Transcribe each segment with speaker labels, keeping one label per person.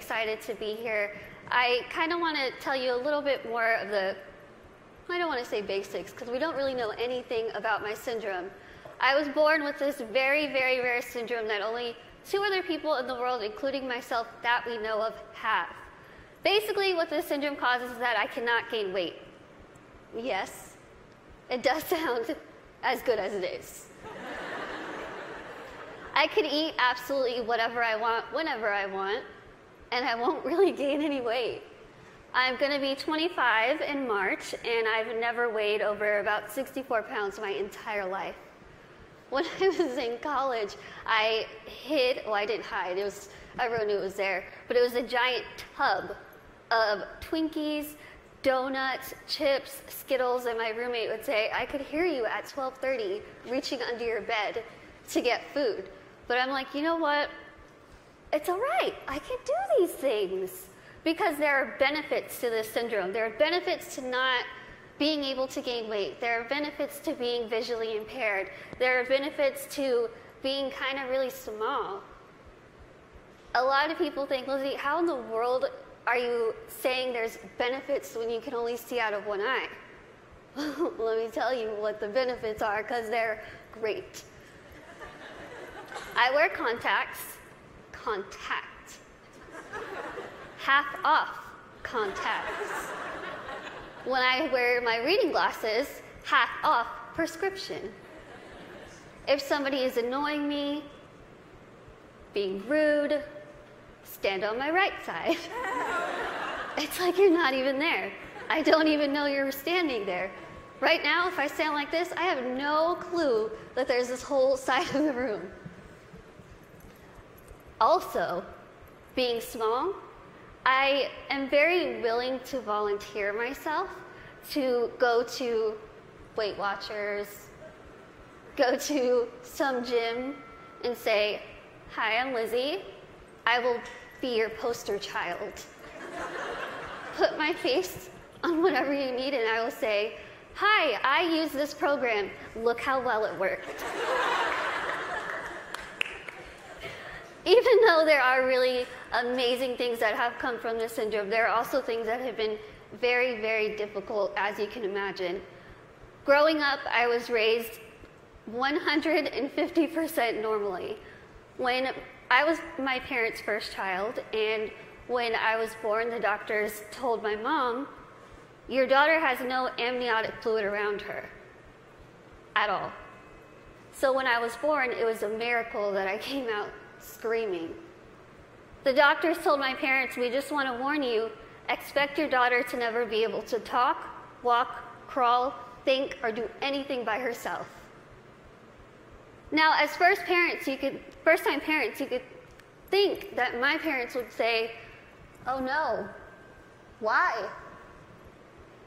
Speaker 1: excited to be here. I kind of want to tell you a little bit more of the, I don't want to say basics, because we don't really know anything about my syndrome. I was born with this very, very rare syndrome that only 2 other people in the world, including myself, that we know of, have. Basically, what this syndrome causes is that I cannot gain weight. Yes, it does sound as good as it is. I can eat absolutely whatever I want, whenever I want, and I won't really gain any weight. I'm going to be 25 in March, and I've never weighed over about 64 pounds my entire life. When I was in college, I hid, well, I didn't hide, everyone knew it was there, but it was a giant tub of Twinkies, donuts, chips, Skittles, and my roommate would say, I could hear you at 12:30 reaching under your bed to get food. But I'm like, you know what? It's all right. I can do these things because there are benefits to this syndrome. There are benefits to not being able to gain weight. There are benefits to being visually impaired. There are benefits to being kind of really small. A lot of people think, Lizzie, how in the world are you saying there's benefits when you can only see out of one eye? Let me tell you what the benefits are, because they're great. I wear contacts. Half off contacts. When I wear my reading glasses, half off prescription. If somebody is annoying me, being rude, stand on my right side. It's like you're not even there. I don't even know you're standing there. Right now, if I stand like this, I have no clue that there's this whole side of the room. Also, being small, I am very willing to volunteer myself to go to Weight Watchers, go to some gym and say, hi, I'm Lizzie. I will be your poster child. Put my face on whatever you need and I will say, hi, I use this program. Look how well it worked. Even though there are really amazing things that have come from this syndrome, there are also things that have been very, very difficult, as you can imagine. Growing up, I was raised 150% normally. When I was my parents' first child, and when I was born, the doctors told my mom, your daughter has no amniotic fluid around her at all. So when I was born, it was a miracle that I came out screaming. The doctors told my parents, we just want to warn you, expect your daughter to never be able to talk, walk, crawl, think, or do anything by herself. Now, as first-time parents, you could think that my parents would say, oh no, why?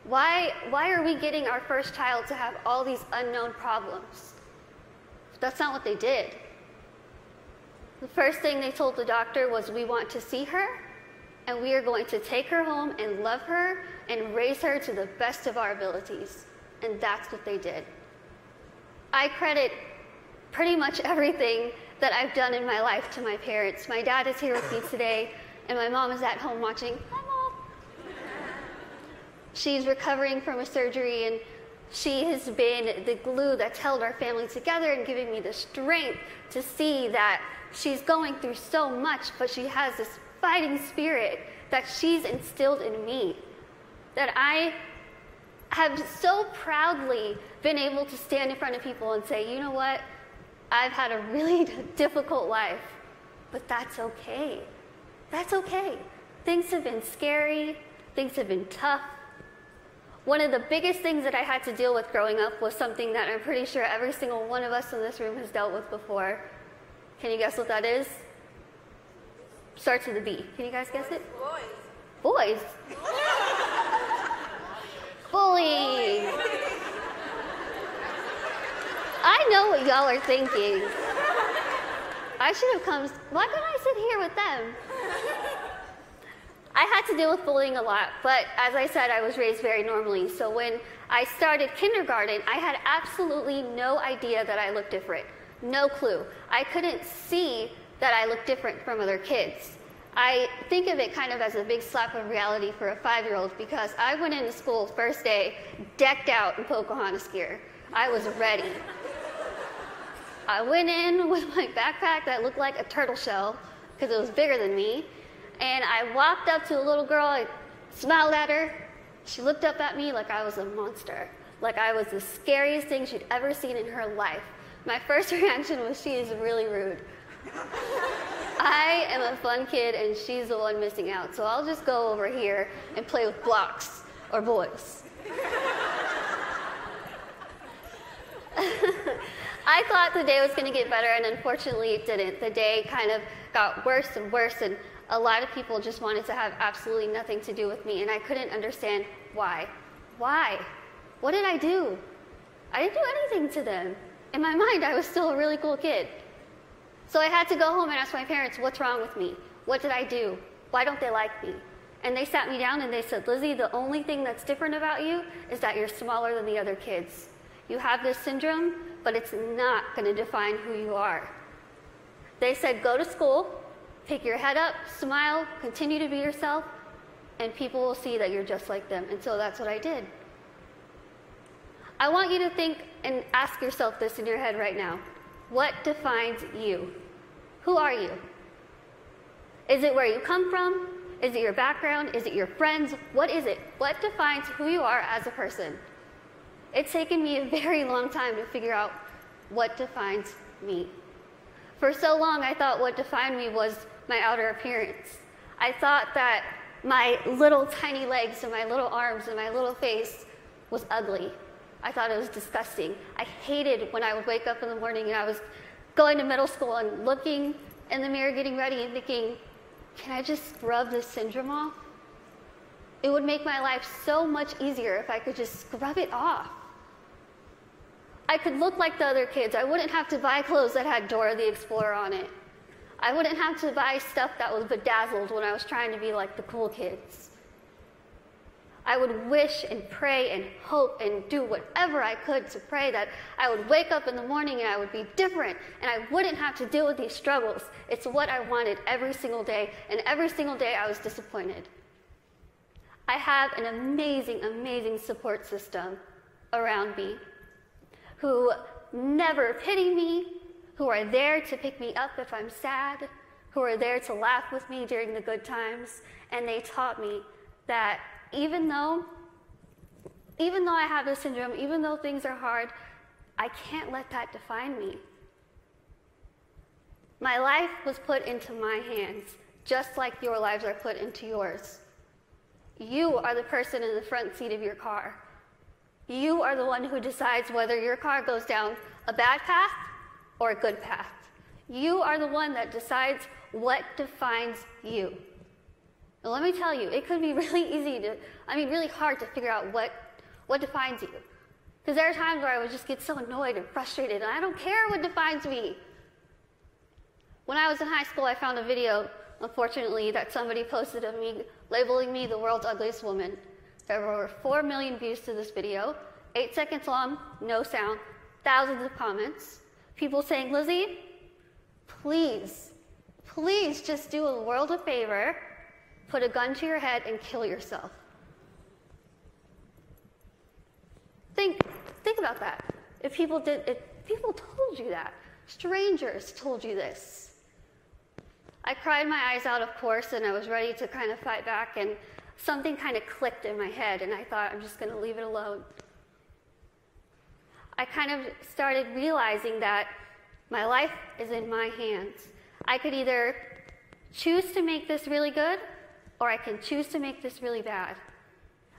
Speaker 1: Why are we getting our first child to have all these unknown problems? That's not what they did. The first thing they told the doctor was, we want to see her, and we are going to take her home and love her and raise her to the best of our abilities. And that's what they did. I credit pretty much everything that I've done in my life to my parents. My dad is here with me today, and my mom is at home watching. Hi, Mom. She's recovering from a surgery, and she has been the glue that's held our family together and giving me the strength to see that she's going through so much, but she has this fighting spirit that she's instilled in me, that I have so proudly been able to stand in front of people and say, you know what, I've had a really difficult life, but that's okay. That's okay. Things have been scary. Things have been tough. One of the biggest things that I had to deal with growing up was something that I'm pretty sure every single one of us in this room has dealt with before. Can you guess what that is? Starts with a B. Can you guys guess it? Boys. Bullying. I know what y'all are thinking. I should have come. Why couldn't I sit here with them? I had to deal with bullying a lot, but as I said, I was raised very normally. So when I started kindergarten, I had absolutely no idea that I looked different. No clue. I couldn't see that I looked different from other kids. I think of it kind of as a big slap of reality for a 5-year-old because I went into school first day decked out in Pocahontas gear. I was ready. I went in with my backpack that looked like a turtle shell because it was bigger than me, and I walked up to a little girl, I smiled at her. She looked up at me like I was a monster, like I was the scariest thing she'd ever seen in her life. My first reaction was, she is really rude. I am a fun kid and she's the one missing out, so I'll just go over here and play with blocks or boys. I thought the day was going to get better, and unfortunately it didn't. The day kind of got worse and worse, and a lot of people just wanted to have absolutely nothing to do with me, and I couldn't understand why. Why? What did I do? I didn't do anything to them. In my mind, I was still a really cool kid. So I had to go home and ask my parents, what's wrong with me? What did I do? Why don't they like me? And they sat me down and they said, Lizzie, the only thing that's different about you is that you're smaller than the other kids. You have this syndrome, but it's not going to define who you are. They said, go to school, pick your head up, smile, continue to be yourself, and people will see that you're just like them. And so that's what I did. I want you to think and ask yourself this in your head right now. What defines you? Who are you? Is it where you come from? Is it your background? Is it your friends? What is it? What defines who you are as a person? It's taken me a very long time to figure out what defines me. For so long, I thought what defined me was my outer appearance. I thought that my little tiny legs and my little arms and my little face was ugly. I thought it was disgusting. I hated when I would wake up in the morning and I was going to middle school and looking in the mirror, getting ready and thinking, can I just scrub this syndrome off? It would make my life so much easier if I could just scrub it off. I could look like the other kids. I wouldn't have to buy clothes that had Dora the Explorer on it. I wouldn't have to buy stuff that was bedazzled when I was trying to be like the cool kids. I would wish and pray and hope and do whatever I could to pray that I would wake up in the morning and I would be different and I wouldn't have to deal with these struggles. It's what I wanted every single day, and every single day I was disappointed. I have an amazing, amazing support system around me who never pity me, who are there to pick me up if I'm sad, who are there to laugh with me during the good times, and they taught me that even though I have this syndrome, even though things are hard, I can't let that define me. My life was put into my hands, just like your lives are put into yours. You are the person in the front seat of your car. You are the one who decides whether your car goes down a bad path or a good path. You are the one that decides what defines you. Now, let me tell you, it could be really hard to figure out what defines you. Because there are times where I would just get so annoyed and frustrated, and I don't care what defines me. When I was in high school, I found a video, unfortunately, that somebody posted of me, labeling me the world's ugliest woman. There were over 4 million views to this video, 8 seconds long, no sound, thousands of comments, people saying, Lizzie, please just do a world a favor, put a gun to your head and kill yourself. Think about that. If people told you that, strangers told you this. I cried my eyes out, of course, and I was ready to kind of fight back, and something kind of clicked in my head, and I thought, I'm just going to leave it alone. I kind of started realizing that my life is in my hands. I could either choose to make this really good, or I can choose to make this really bad.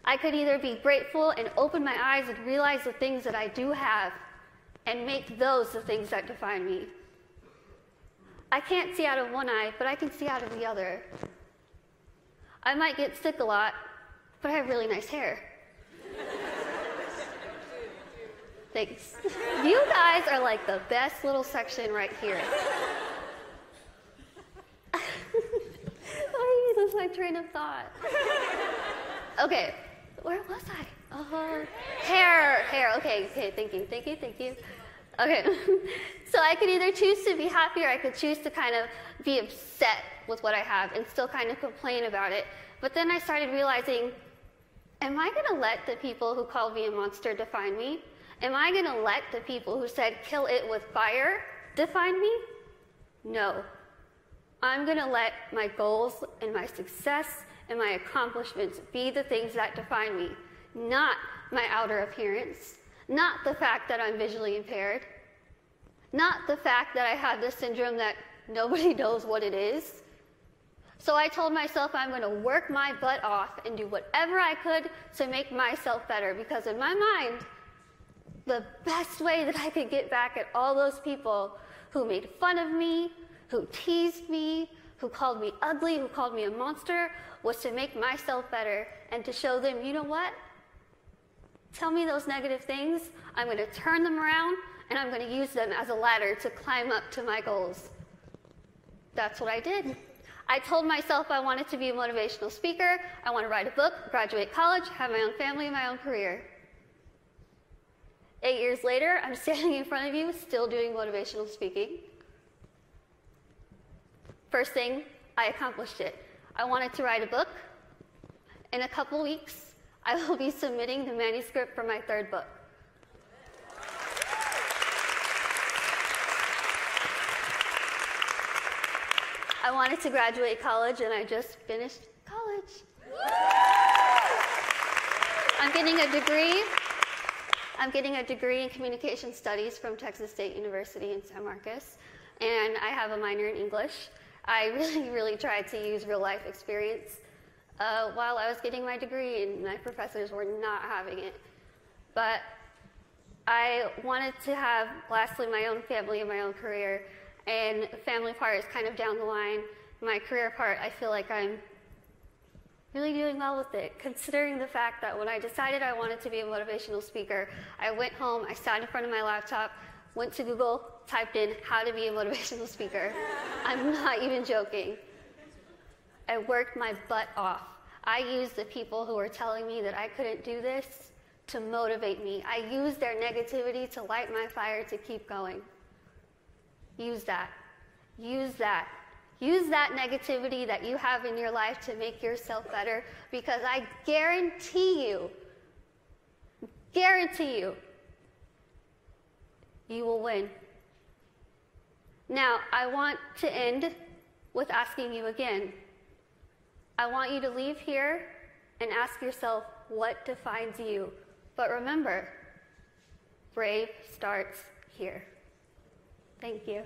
Speaker 1: I could either be grateful and open my eyes and realize the things that I do have and make those the things that define me. I can't see out of one eye, but I can see out of the other. I might get sick a lot, but I have really nice hair. Thanks. You guys are like the best little section right here. I lose my train of thought. Okay, where was I? Hair. Okay, thank you. Okay, so I could either choose to be happy or I could choose to kind of be upset with what I have and still kind of complain about it. But then I started realizing, am I going to let the people who called me a monster define me? Am I going to let the people who said kill it with fire define me? No. I'm going to let my goals and my success and my accomplishments be the things that define me, not my outer appearance, not the fact that I'm visually impaired, not the fact that I have this syndrome that nobody knows what it is. So I told myself I'm going to work my butt off and do whatever I could to make myself better, because in my mind, the best way that I could get back at all those people who made fun of me, who teased me, who called me ugly, who called me a monster, was to make myself better and to show them, you know what? Tell me those negative things, I'm going to turn them around, and I'm going to use them as a ladder to climb up to my goals. That's what I did. I told myself I wanted to be a motivational speaker, I want to write a book, graduate college, have my own family, and my own career. 8 years later, I'm standing in front of you, still doing motivational speaking. First thing, I accomplished it. I wanted to write a book. In a couple weeks, I will be submitting the manuscript for my 3rd book. I wanted to graduate college, and I just finished college. I'm getting a degree. I'm getting a degree in communication studies from Texas State University in San Marcos, and I have a minor in English. I really tried to use real life experience while I was getting my degree, and my professors were not having it. But I wanted to have, lastly, my own family and my own career, and the family part is kind of down the line. My career part, I feel like I'm really doing well with it, considering the fact that when I decided I wanted to be a motivational speaker, I went home, I sat in front of my laptop, went to Google, typed in how to be a motivational speaker. I'm not even joking. I worked my butt off. I used the people who were telling me that I couldn't do this to motivate me. I used their negativity to light my fire to keep going. Use that. Use that. Use that negativity that you have in your life to make yourself better, because I guarantee you, you will win. Now, I want to end with asking you again. I want you to leave here and ask yourself what defines you. But remember, brave starts here. Thank you.